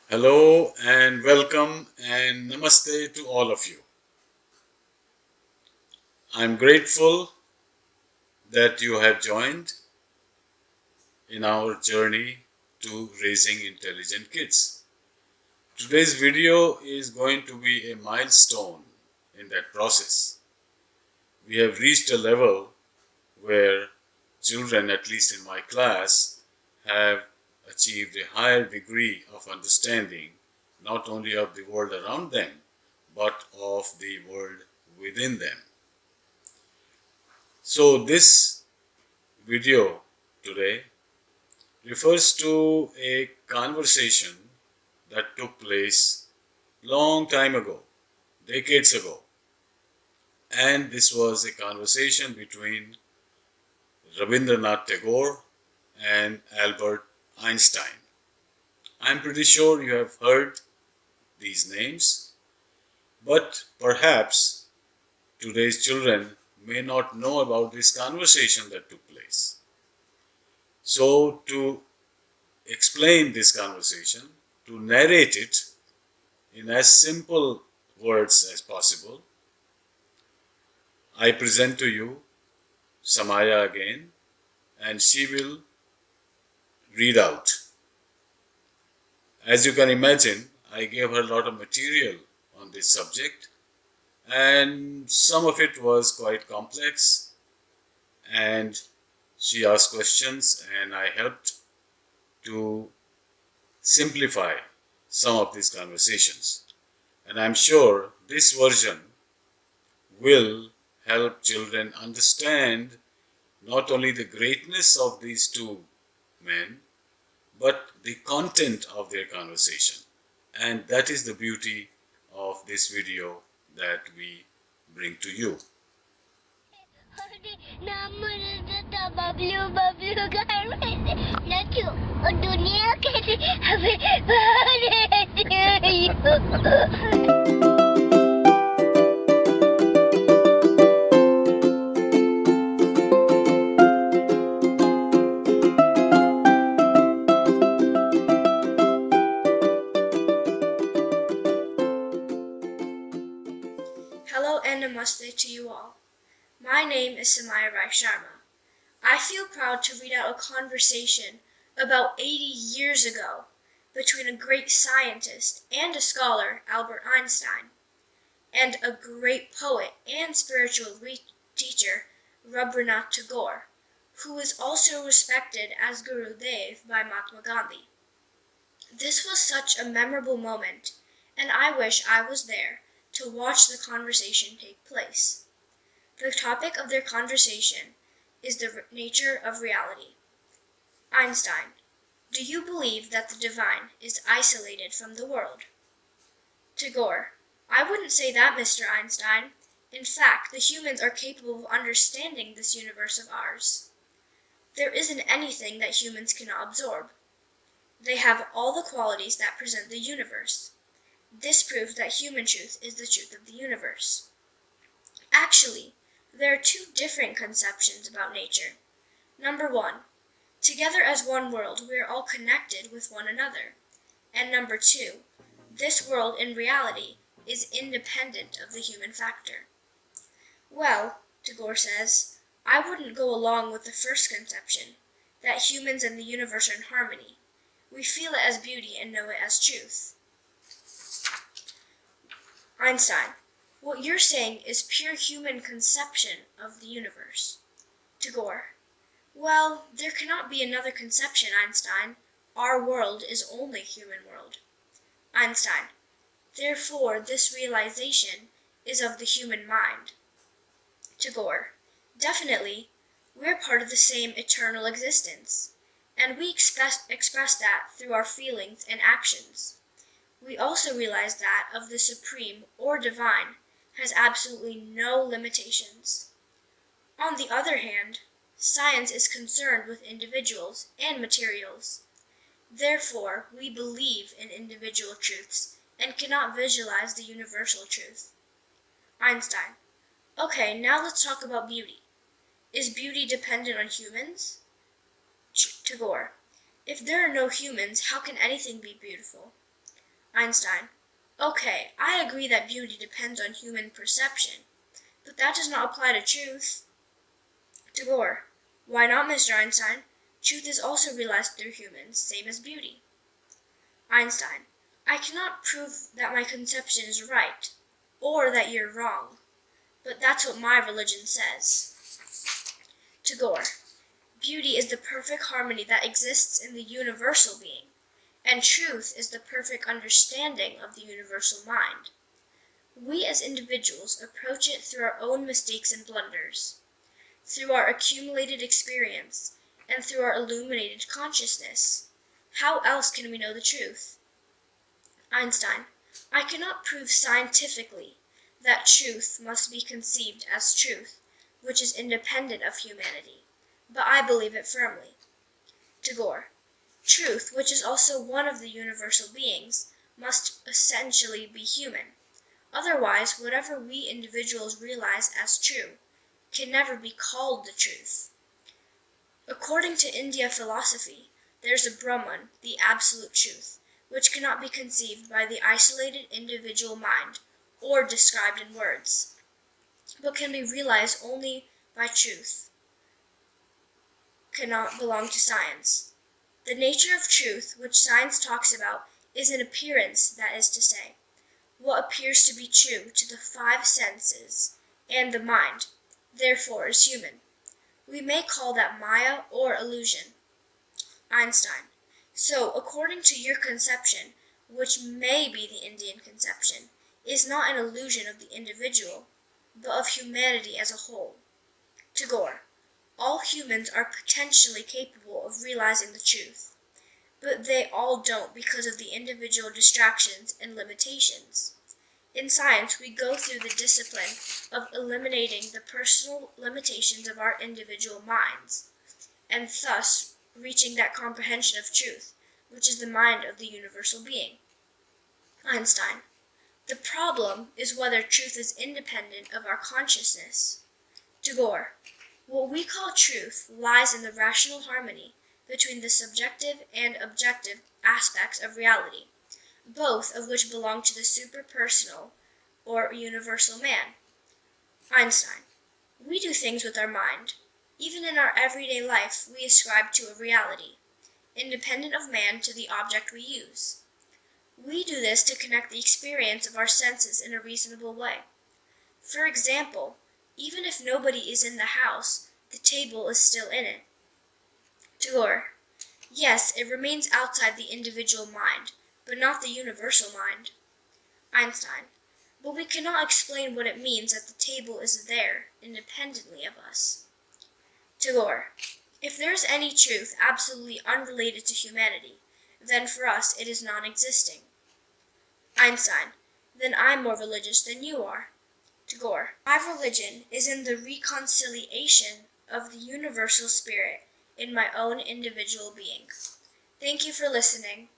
Hello and welcome and namaste to all of you. I'm grateful that you have joined in our journey to raising intelligent kids. Today's video is going to be a milestone in that process. We have reached a level where children, at least in my class, have achieved a higher degree of understanding not only of the world around them but of the world within them. So this video today refers to a conversation that took place long time ago, decades ago. And this was a conversation between Rabindranath Tagore and Albert Einstein. I'm pretty sure you have heard these names, but perhaps today's children may not know about this conversation that took place. So to explain this conversation, to narrate it in as simple words as possible, I present to you Samaya again, and she will read out. As you can imagine, I gave her a lot of material on this subject, and some of it was quite complex, and she asked questions, and I helped to simplify some of these conversations. And I'm sure this version will help children understand not only the greatness of these two men, but the content of their conversation. And that is the beauty of this video that we bring to you. Hello and namaste to you all. My name is Swami Rama. I feel proud to read out a conversation about 80 years ago between a great scientist and a scholar, Albert Einstein, and a great poet and spiritual teacher, Rabindranath Tagore, who is also respected as Guru Dev by Mahatma Gandhi. This was such a memorable moment, and I wish I was there to watch the conversation take place. The topic of their conversation is the nature of reality. Einstein, do you believe that the divine is isolated from the world? Tagore, I wouldn't say that, Mr. Einstein. In fact, the humans are capable of understanding this universe of ours. There isn't anything that humans cannot absorb. They have all the qualities that present the universe. This proves that human truth is the truth of the universe. Actually, there are two different conceptions about nature. Number one, together as one world, we are all connected with one another. And number two, this world in reality is independent of the human factor. Well, Tagore says, I wouldn't go along with the first conception, that humans and the universe are in harmony. We feel it as beauty and know it as truth. Einstein, what you're saying is pure human conception of the universe. Tagore, well, there cannot be another conception, Einstein. Our world is only human world. Einstein, therefore this realization is of the human mind. Tagore, definitely, we're part of the same eternal existence, and we express that through our feelings and actions. We also realize that of the supreme or divine has absolutely no limitations. On the other hand, science is concerned with individuals and materials. Therefore, we believe in individual truths and cannot visualize the universal truth. Einstein, okay, now let's talk about beauty. Is beauty dependent on humans? Tagore, if there are no humans, how can anything be beautiful? Einstein: Okay, I agree that beauty depends on human perception, but that does not apply to truth. Tagore: Why not, Mr. Einstein? Truth is also realized through humans, same as beauty. Einstein: I cannot prove that my conception is right, or that you're wrong, but that's what my religion says. Tagore: Beauty is the perfect harmony that exists in the universal being, and truth is the perfect understanding of the universal mind. We as individuals approach it through our own mistakes and blunders, through our accumulated experience, and through our illuminated consciousness. How else can we know the truth? Einstein: I cannot prove scientifically that truth must be conceived as truth, which is independent of humanity, but I believe it firmly. Tagore: Truth, which is also one of the universal beings, must essentially be human. Otherwise, whatever we individuals realize as true can never be called the truth. According to India philosophy, there's a Brahman, the absolute truth, which cannot be conceived by the isolated individual mind or described in words, but can be realized only by truth. Cannot belong to science. The nature of truth, which science talks about, is an appearance, that is to say, what appears to be true to the five senses and the mind, therefore is human. We may call that Maya or illusion. Einstein: So, according to your conception, which may be the Indian conception, is not an illusion of the individual, but of humanity as a whole. Tagore: All humans are potentially capable of realizing the truth, but they all don't because of the individual distractions and limitations. In science, we go through the discipline of eliminating the personal limitations of our individual minds, and thus reaching that comprehension of truth, which is the mind of the universal being. Einstein: The problem is whether truth is independent of our consciousness. Tagore: What we call truth lies in the rational harmony between the subjective and objective aspects of reality, both of which belong to the superpersonal or universal man. Einstein: We do things with our mind. Even in our everyday life, we ascribe to a reality, independent of man, to the object we use. We do this to connect the experience of our senses in a reasonable way. For example, even if nobody is in the house, the table is still in it. Tagore: Yes, it remains outside the individual mind, but not the universal mind. Einstein: But we cannot explain what it means that the table is there, independently of us. Tagore: If there is any truth absolutely unrelated to humanity, then for us it is non-existing. Einstein: Then I'm more religious than you are. Tagore: My religion is in the reconciliation of the universal spirit in my own individual being. Thank you for listening.